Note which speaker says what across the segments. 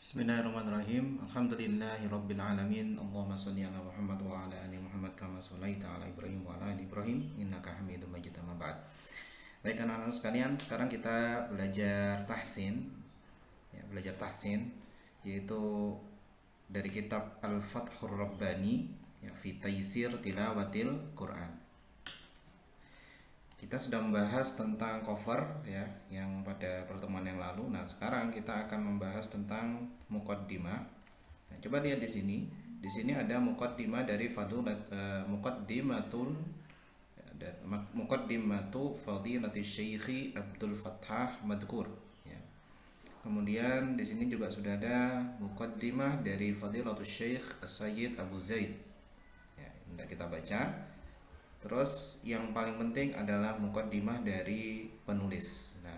Speaker 1: Bismillahirrahmanirrahim. Alhamdulillahirabbil alamin. Allahumma shalli ala Muhammad wa ala ali Muhammad kama shallaita ala Ibrahim wa ala ali Ibrahim innaka Hamidum Majid. Amma ba'd. Baik anak-anak sekalian, sekarang kita belajar tahsin. Ya, belajar tahsin yaitu dari kitab Al-Fathur Rabbani ya fi Taisir Tilawatil Quran. Kita sudah membahas tentang cover ya yang pada pertemuan yang lalu. Nah, sekarang kita akan membahas tentang muqaddimah. Nah, coba lihat di sini. Di sini ada muqaddimah dari muqaddimatu Fadilati Syekhi Abdul Fattah Madkur ya. Kemudian di sini juga sudah ada muqaddimah dari Fadilatul Syekh As-Sayyid Abu Zaid. Ya, hendak kita baca. Terus yang paling penting adalah muqaddimah dari penulis. Nah,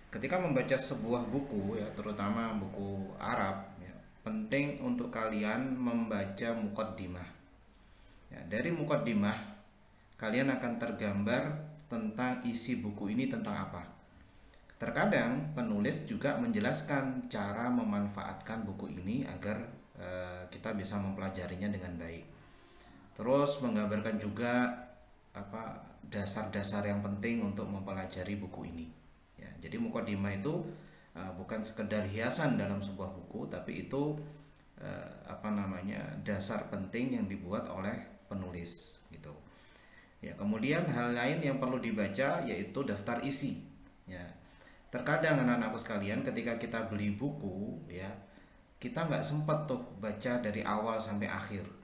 Speaker 1: ketika membaca sebuah buku ya, terutama buku Arab ya, penting untuk kalian membaca muqaddimah. Ya, dari muqaddimah kalian akan tergambar tentang isi buku ini tentang apa. Terkadang penulis juga menjelaskan cara memanfaatkan buku ini agar kita bisa mempelajarinya dengan baik. Terus menggambarkan juga dasar-dasar yang penting untuk mempelajari buku ini. Ya, jadi muqaddimah itu bukan sekedar hiasan dalam sebuah buku, tapi itu dasar penting yang dibuat oleh penulis gitu. Ya, kemudian hal lain yang perlu dibaca yaitu daftar isi. Ya, terkadang anak-anakku sekalian ketika kita beli buku ya, kita nggak sempat tuh baca dari awal sampai akhir.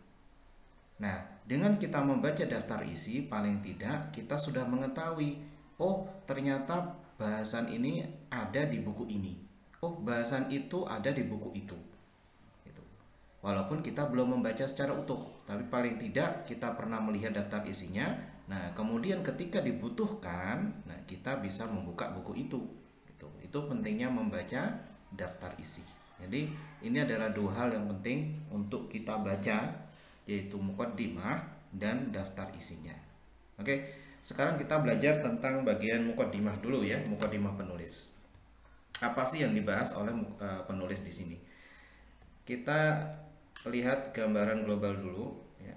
Speaker 1: Nah, dengan kita membaca daftar isi, paling tidak kita sudah mengetahui, oh ternyata bahasan ini ada di buku ini, oh bahasan itu ada di buku itu. Walaupun kita belum membaca secara utuh, tapi paling tidak kita pernah melihat daftar isinya. Nah, kemudian ketika dibutuhkan, nah kita bisa membuka buku itu. Itu pentingnya membaca daftar isi. Jadi ini adalah dua hal yang penting untuk kita baca, yaitu muqaddimah dan daftar isinya. Oke, sekarang kita belajar tentang bagian muqaddimah dulu ya, muqaddimah penulis. Apa sih yang dibahas oleh penulis di sini? Kita lihat gambaran global dulu ya.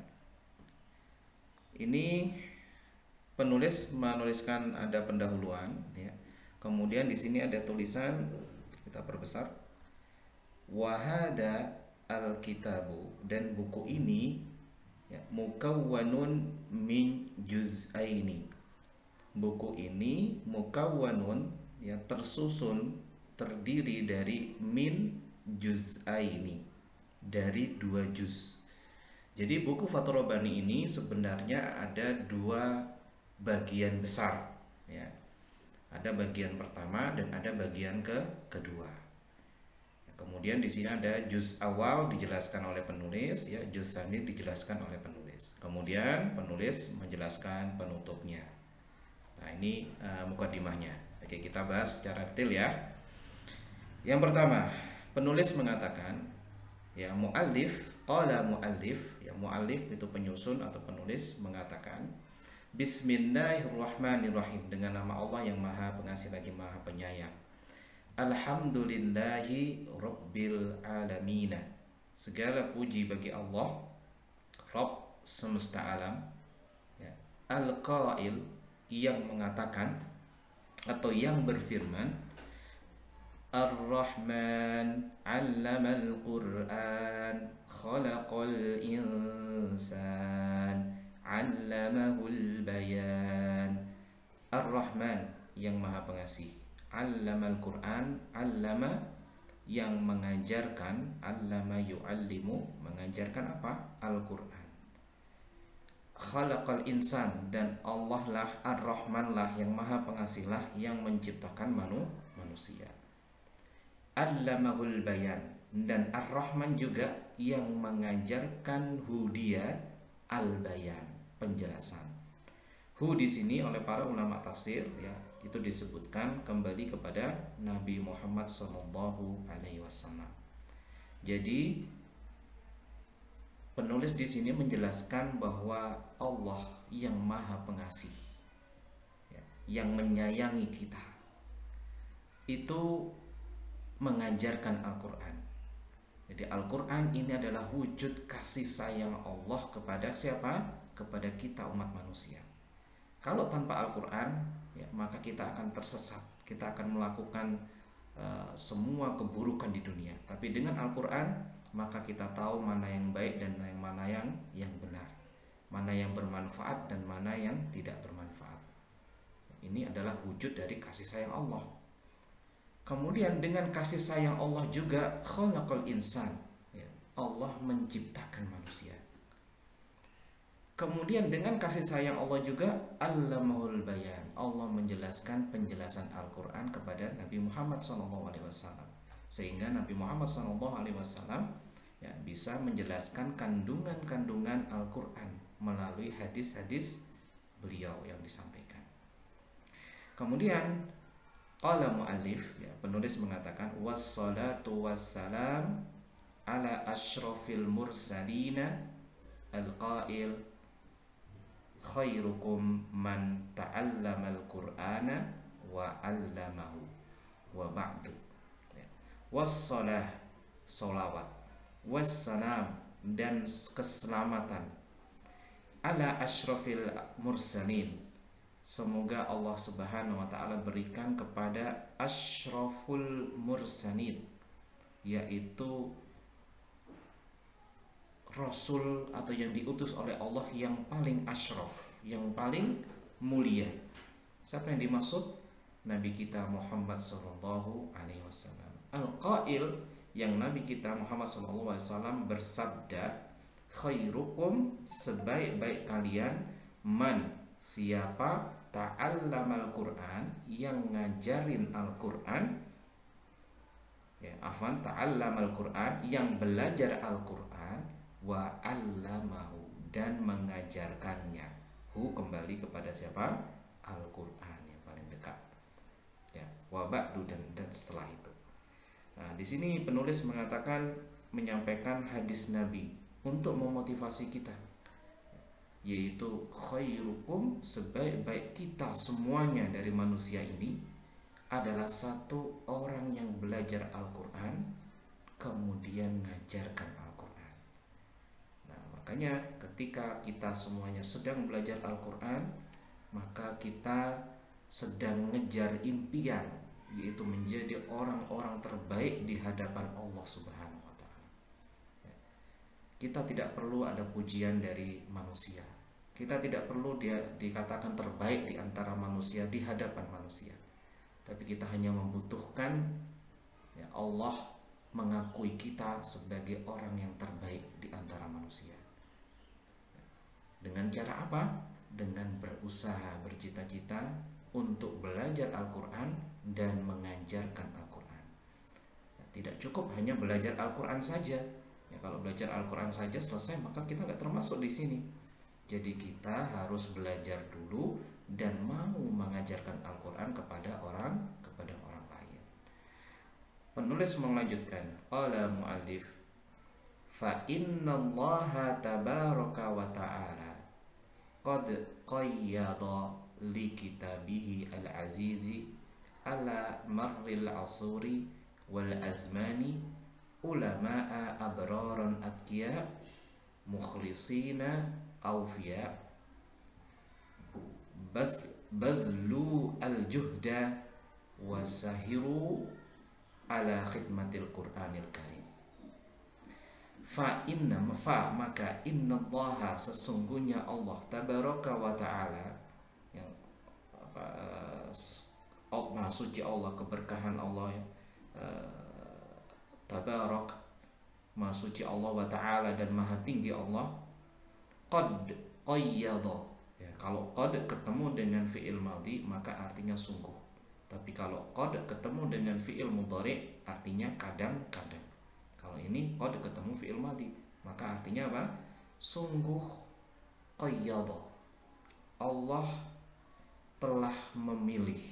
Speaker 1: Ini penulis menuliskan ada pendahuluan ya. Kemudian di sini ada tulisan, kita perbesar. Wahada Al-Kitabu, dan buku ini ya, mukawwanun min juz'aini. Buku ini mukawwanun ya, tersusun, terdiri dari min juz'aini, dari 2 juz. Jadi buku Fathur Rabbani ini sebenarnya ada 2 bagian besar ya. Ada bagian pertama dan ada bagian kedua. Kemudian di sini ada juz awal dijelaskan oleh penulis ya, juz tsani dijelaskan oleh penulis. Kemudian penulis menjelaskan penutupnya. Nah, ini muqaddimahnya. Oke, kita bahas secara detail ya. Yang pertama, penulis mengatakan ya, qala muallif ya, muallif itu penyusun atau penulis mengatakan Bismillahirrahmanirrahim, dengan nama Allah yang Maha Pengasih lagi Maha Penyayang. Alhamdulillahi Rabbil Alamin. Segala puji bagi Allah, Rabb semesta alam ya. Al-Qail, yang mengatakan atau yang berfirman, Ar-Rahman 'allamal Qur'an, khalaqal insan, 'allamahul bayan. Ar-Rahman, yang Maha Pengasih. Allamal Quran, allama, yang mengajarkan, allama yu'allimu, mengajarkan apa? Al-Quran. Khalaqal insan, dan Allah lah, Ar-Rahman lah, yang Maha Pengasih lah, yang menciptakan manusia. Allamahul bayan, dan Ar-Rahman juga yang mengajarkan hudia al-bayan, penjelasan. Hu di sini oleh para ulama tafsir ya, itu disebutkan kembali kepada Nabi Muhammad SAW. Jadi penulis di sini menjelaskan bahwa Allah yang Maha Pengasih ya, yang menyayangi kita, itu mengajarkan Al-Quran. Jadi Al-Quran ini adalah wujud kasih sayang Allah kepada siapa? Kepada kita umat manusia. Kalau tanpa Al-Quran, ya, maka kita akan tersesat. Kita akan melakukan semua keburukan di dunia. Tapi dengan Al-Quran, maka kita tahu mana yang baik dan mana yang benar, mana yang bermanfaat dan mana yang tidak bermanfaat. Ini adalah wujud dari kasih sayang Allah. Kemudian dengan kasih sayang Allah juga khalaqal insan, ya, Allah menciptakan manusia. Kemudian dengan kasih sayang Allah juga allamahul bayan, Allah menjelaskan penjelasan Al-Quran kepada Nabi Muhammad SAW, sehingga Nabi Muhammad SAW ya, bisa menjelaskan kandungan-kandungan Al-Quran melalui hadis-hadis beliau yang disampaikan. Kemudian qala mu'allif, ya, penulis mengatakan wassalatu wassalam ala asyrafil mursalina al-qail khairukum man ta'allamal qur'ana wa 'allamahu wa ba'du. Wassalah, solawat, wassalam, dan keselamatan, ala asyrafil mursalin, semoga Allah Subhanahu wa ta'ala berikan kepada asyraful mursalin, yaitu Rasul atau yang diutus oleh Allah yang paling asyraf, yang paling mulia. Siapa yang dimaksud? Nabi kita Muhammad SAW. Al-Qail, yang Nabi kita Muhammad SAW bersabda, khairukum, sebaik-baik kalian, man, siapa, ta'allamal Qur'an, yang ngajarin Al-Quran, ya, afwan, ta'allamal Qur'an, yang belajar Al-Quran, wa 'allamahu, dan mengajarkannya. Hu kembali kepada siapa? Al-Quran yang paling dekat. Ya, wa ba'du, dan setelah itu. Nah, di sini penulis mengatakan, menyampaikan hadis Nabi untuk memotivasi kita, yaitu khairukum, sebaik-baik kita semuanya dari manusia ini adalah satu orang yang belajar Al-Quran kemudian mengajarkan Al-Quran. Nah, makanya ketika kita semuanya sedang belajar Al-Quran, maka kita sedang mengejar impian, yaitu menjadi orang-orang terbaik di hadapan Allah Subhanahu wa ta'ala. Kita tidak perlu ada pujian dari manusia. Kita tidak perlu dia dikatakan terbaik di antara manusia di hadapan manusia. Tapi kita hanya membutuhkan, ya, Allah mengakui kita sebagai orang yang terbaik di antara manusia. Dengan cara apa? Dengan berusaha, bercita-cita untuk belajar Al-Quran dan mengajarkan Al-Quran. Tidak cukup hanya belajar Al-Quran saja. Ya, kalau belajar Al-Quran saja selesai, maka kita nggak termasuk di sini. Jadi kita harus belajar dulu dan mau mengajarkan Al-Quran kepada orang lain. Penulis melanjutkan, qala mu'allif, fa innallaha tabaraka wa ta'ala qad qayyada li kitabihi al-azizi ala marril asuri wal azmani ulama'a abraran atqiya mukhlisina awfiya badlu al-juhda wasahiru ala khidmatil Qur'anil Karim. Maka innallaha, sesungguhnya Allah tabaraka wa ta'ala, yang Maha suci Allah, keberkahan Allah, tabarak, Maha suci Allah wa ta'ala, dan maha tinggi Allah, qad qayyada, ya, kalau qad ketemu dengan fi'il madhi maka artinya sungguh. Tapi kalau qad ketemu dengan fi'il mudhari artinya kadang-kadang. Kalau ini qad ketemu fi'il madhi maka artinya apa? Sungguh qayyada, Allah telah memilih,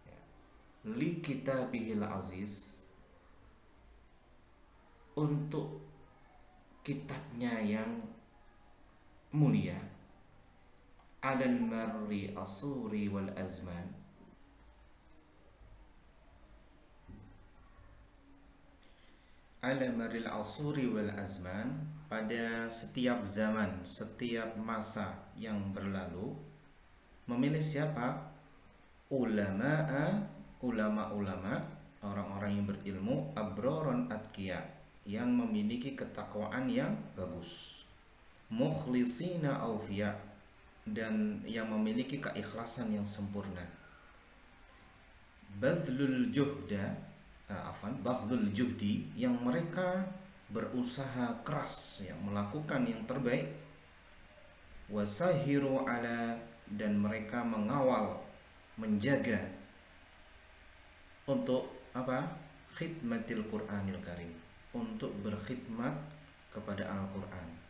Speaker 1: ya, li kitabihil aziz, untuk kitabnya yang mulia, adan marri asuri wal azman, ala maril asuri wal azman, pada setiap zaman, setiap masa yang berlalu, memilih siapa? Ulama-ulama, orang-orang yang berilmu, abroron atqiya, yang memiliki ketakwaan yang bagus, mukhlisina awfiya, dan yang memiliki keikhlasan yang sempurna, badlul juhdi, yang mereka berusaha keras, yang melakukan yang terbaik, wasahiru ala, dan mereka mengawal, menjaga untuk apa? Khidmatil Qur'anil Karim, untuk berkhidmat kepada Al-Qur'an.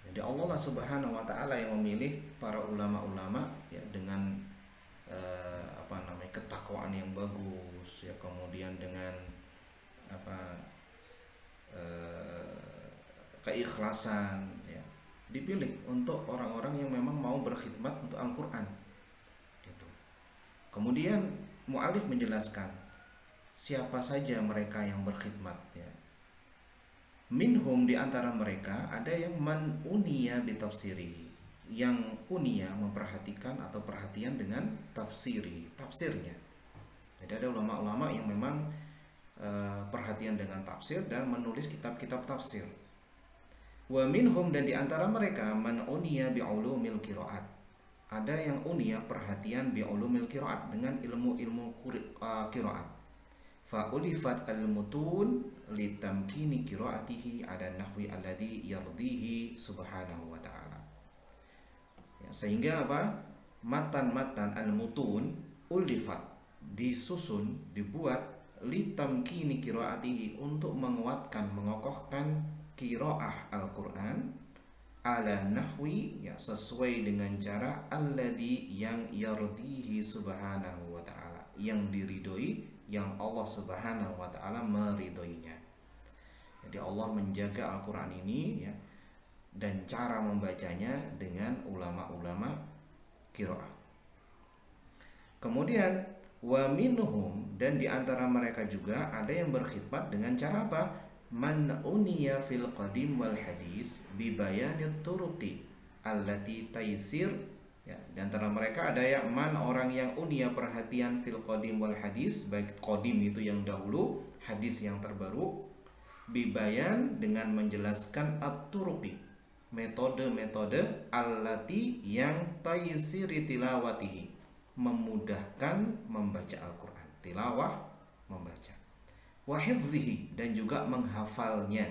Speaker 1: Jadi Allah Subhanahu wa taala yang memilih para ulama-ulama ya dengan ketakwaan yang bagus ya, kemudian dengan keikhlasan ya, dipilih untuk orang-orang yang memang mau berkhidmat untuk Al-Qur'an gitu. Kemudian mu'alif menjelaskan siapa saja mereka yang berkhidmat ya. Minhum, di antara mereka ada yang man uniya bitafsiri, yang unia memperhatikan atau perhatian dengan tafsirnya. Jadi ada ulama-ulama yang memang perhatian dengan tafsir dan menulis kitab-kitab tafsir. Wa minhum, dan di antara mereka man uniya bi ulumil qiraat, ada yang unia perhatian bi ulumil qiraat, dengan ilmu-ilmu qiraat. Fa ulifat al-mutun litamkini qiraatihi ala nahwi alladhi yardihi subhanahu wa ta'ala. Ya, sehingga apa? Matan-matan al-mutun ulifat, disusun, dibuat, litamkini qiraatihi, untuk menguatkan, mengokohkan qiraah Al-Qur'an, ala nahwi, ya, sesuai dengan cara alladhi, yang yardihi subhanahu wa ta'ala, yang diridhoi, yang Allah Subhanahu wa ta'ala meridhoinya. Jadi Allah menjaga Al-Qur'an ini ya, dan cara membacanya dengan ulama-ulama qiraah. Kemudian wa minhum, dan di antara mereka juga ada yang berkhidmat dengan cara apa? Man uniya fil qadim wal hadis bi bayanit turuqi allati taysir. Ya, di antara mereka ada yang orang yang unia perhatian fil qadim wal hadis, baik qadim itu yang dahulu, hadis yang terbaru, bibayan, dengan menjelaskan at-turuqi, metode-metode, allati, yang taysiri tilawatihi, memudahkan membaca Al-Qur'an, tilawah, membaca, wa hifzihi, dan juga menghafalnya,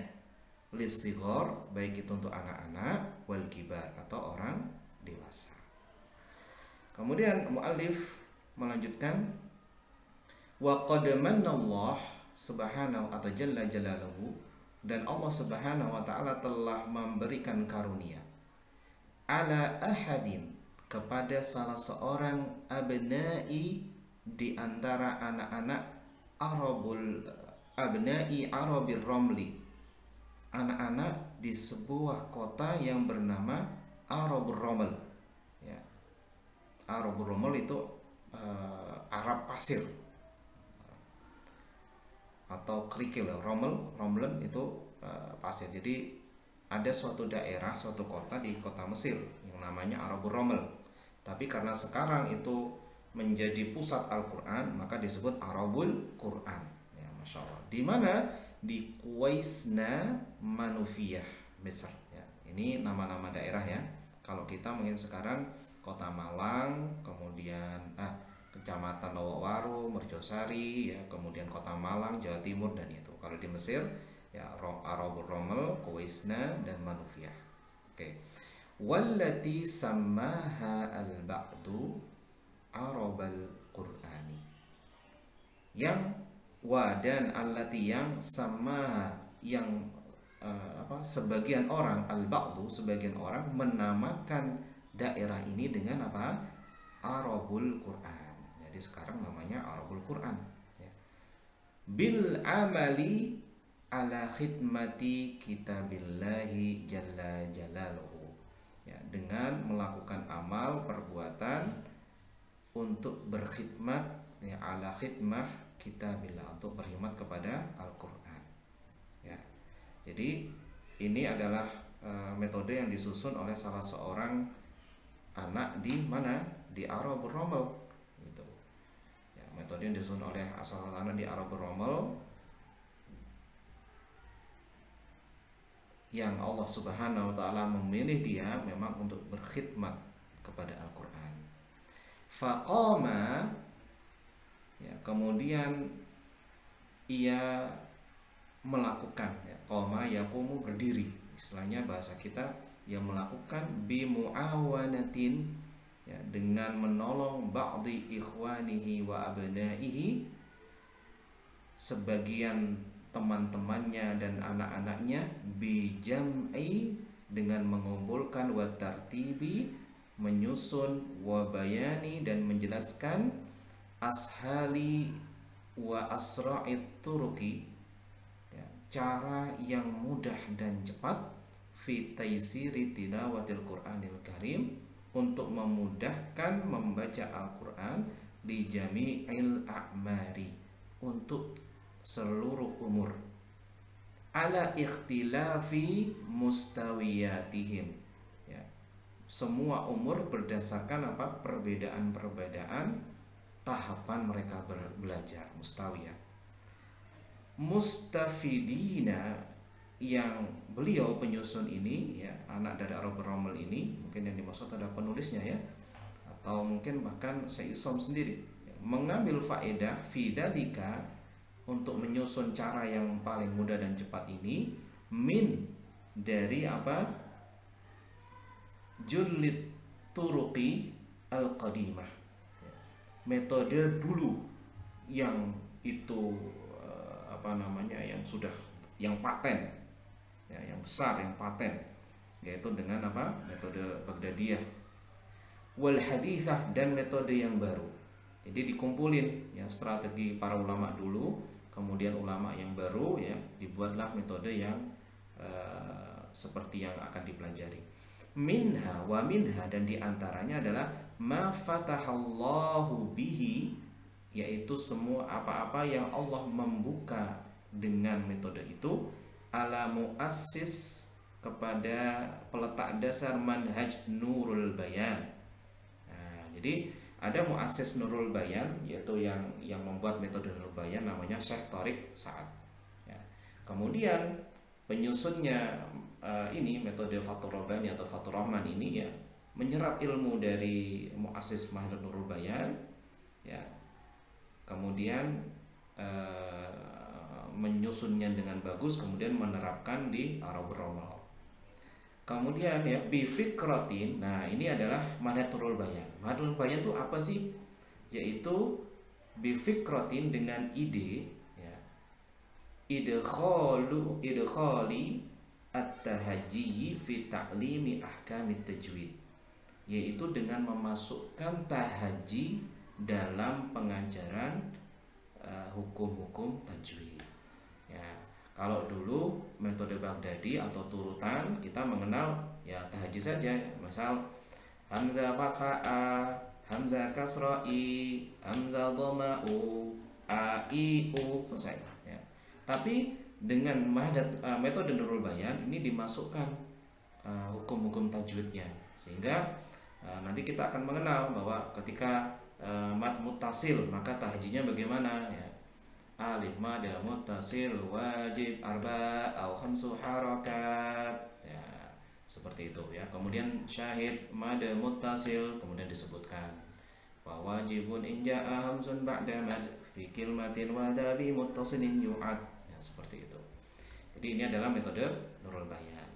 Speaker 1: listighor, baik itu untuk anak-anak, wal kibar, atau orang dewasa. Kemudian muallif melanjutkan, wa qad manallah subhanahu atau jalla jalaluhu, dan Allah Subhanahu wa ta'ala telah memberikan karunia, ala ahadin, kepada salah seorang, abna'i, di antara anak-anak abna'i Arabir Romli, anak-anak di sebuah kota yang bernama Arabur Romel. Arabur Romel itu Arab pasir atau kerikil. Romelen itu pasir. Jadi ada suatu daerah, suatu kota di kota Mesir yang namanya Arabur Romel. Tapi karena sekarang itu menjadi pusat Al-Quran, maka disebut Arabul Quran ya, Masya Allah. Di mana? Di Quwaisna Manufiyah, Mesir ya. Ini nama-nama daerah ya. Kalau kita mungkin sekarang Kota Malang, kemudian Kecamatan Lowowaru, Merjosari, ya, kemudian Kota Malang, Jawa Timur, dan itu. Kalau di Mesir, ya Arabur Romel, Kuwaisna, dan Manufiyah. Oke. Wallati sammaha al-ba'du Arabal Qur'ani. Yang dan allati, yang sama, yang sebagian orang, al-ba'du, sebagian orang menamakan daerah ini dengan apa? Arabul Quran. Jadi sekarang namanya Arabul Quran ya. Bil amali ala khidmati kitabillahi jalla jalaluhu ya, dengan melakukan amal, perbuatan untuk berkhidmat ya, ala khidmah kitabillah, untuk berkhidmat kepada Al-Quran. ya. Jadi ini adalah metode yang disusun oleh salah seorang anak di mana, di Arabur Rommel gitu. Ya, metode yang disusun oleh salah seorang anak di Arabur Rommel yang Allah Subhanahu wa taala memilih dia memang untuk berkhidmat kepada Al-Qur'an. Faqama, ya, kemudian ia melakukan, ya, qama yaqumu berdiri, istilahnya bahasa kita, yang melakukan bimuawanatin, ya, dengan menolong ba'di ikhwanihi wa abnaihi, sebagian teman-temannya dan anak-anaknya, bijam'i, dengan mengumpulkan, wa tartibi, menyusun, wa bayani, dan menjelaskan, ashali wa asra'it turuki, ya, cara yang mudah dan cepat, fi taisiri tilawatil Qur'anil Karim, untuk memudahkan membaca Al-Quran, li jami'il a'mari, untuk seluruh umur, ala ikhtilafi mustawiyatihim, ya, semua umur berdasarkan apa? Perbedaan-perbedaan tahapan mereka belajar, mustawiyah. Mustafidina, yang beliau penyusun ini, ya, anak dari Arabur Rommel ini, mungkin yang dimaksud ada penulisnya, ya, atau mungkin bahkan Syekh Isom sendiri, ya, mengambil faedah fidalika, untuk menyusun cara yang paling mudah dan cepat ini, min, dari apa? Jullit turuqi al-qadimah, metode dulu yang itu yang sudah, yang paten, ya, yang besar, yang paten, yaitu dengan apa? Metode Baghdadiyah. Wal hadithah, dan metode yang baru. Jadi dikumpulin, ya, strategi para ulama dulu, kemudian ulama yang baru, ya, dibuatlah metode yang seperti yang akan dipelajari. Minha wa minha, dan diantaranya adalah ma fatahallahu bihi, yaitu semua apa-apa yang Allah membuka dengan metode itu, ala muassis, kepada peletak dasar manhaj Nurul Bayan. Nah, jadi ada muassis Nurul Bayan, yaitu yang membuat metode Nurul Bayan, namanya Syekh Thariq Sa'ad, ya. Kemudian penyusunnya ini metode Fathur Rabbani atau Fathur Rahman ini, ya, menyerap ilmu dari muassis manhaj Nurul Bayan, ya, kemudian menyusunnya dengan bagus, kemudian menerapkan di Arabur Rommel. Kemudian, ya, bifikratin, nah ini adalah manhaj Nurul Bayan. Manhaj Nurul Bayan itu apa sih? Yaitu bifikratin, dengan ide, ya, idkhali at-tahajji fi ta'limi ahkamit tajwid, yaitu dengan memasukkan tahajji dalam pengajaran hukum-hukum tajwid. Ya, kalau dulu metode Baghdadi atau turutan, kita mengenal, ya, tahajji saja, misal hamzah fathah, hamzah kasra'i, hamzah dhama'u, a i u, selesai, ya. Tapi dengan metode Nurul Bayan ini dimasukkan hukum-hukum tajwidnya, sehingga nanti kita akan mengenal bahwa ketika mad muttasil, maka tahajjinya bagaimana, ya. Alif mad muttasil wajib arba au khamsu harakat, ya, seperti itu, ya. Kemudian syahid mad muttasil, kemudian disebutkan wa wajibun in jaa hamzun ba'da mad fi kalimatin wa dabi muttasilin yu'ad, ya, seperti itu. Jadi ini adalah metode Nurul Bayan.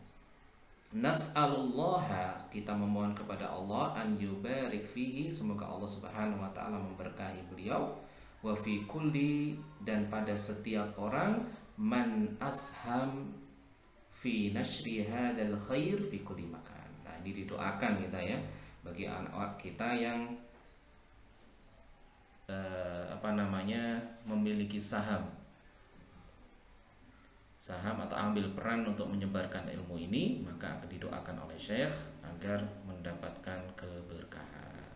Speaker 1: Nas'alullaha, kita memohon kepada Allah, an yubarik fihi, semoga Allah Subhanahu wa taala memberkahi beliau, wa fi kulli, dan pada setiap orang, man asham fi nashri hadzal khair fi kulli makan. Nah, ini didoakan kita, ya, bagi anak kita yang memiliki saham atau ambil peran untuk menyebarkan ilmu ini, maka akan didoakan oleh Syekh agar mendapatkan keberkahan.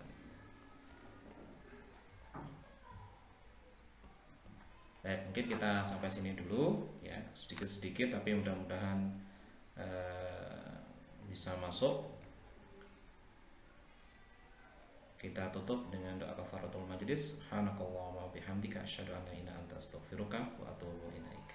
Speaker 1: Baik, mungkin kita sampai sini dulu ya, sedikit-sedikit tapi mudah-mudahan bisa masuk. Kita tutup dengan doa kafaratul majlis. Subhanakallahumma wa bihamdika asyhadu an la ilaha illa anta astaghfiruka wa atubu ilaik.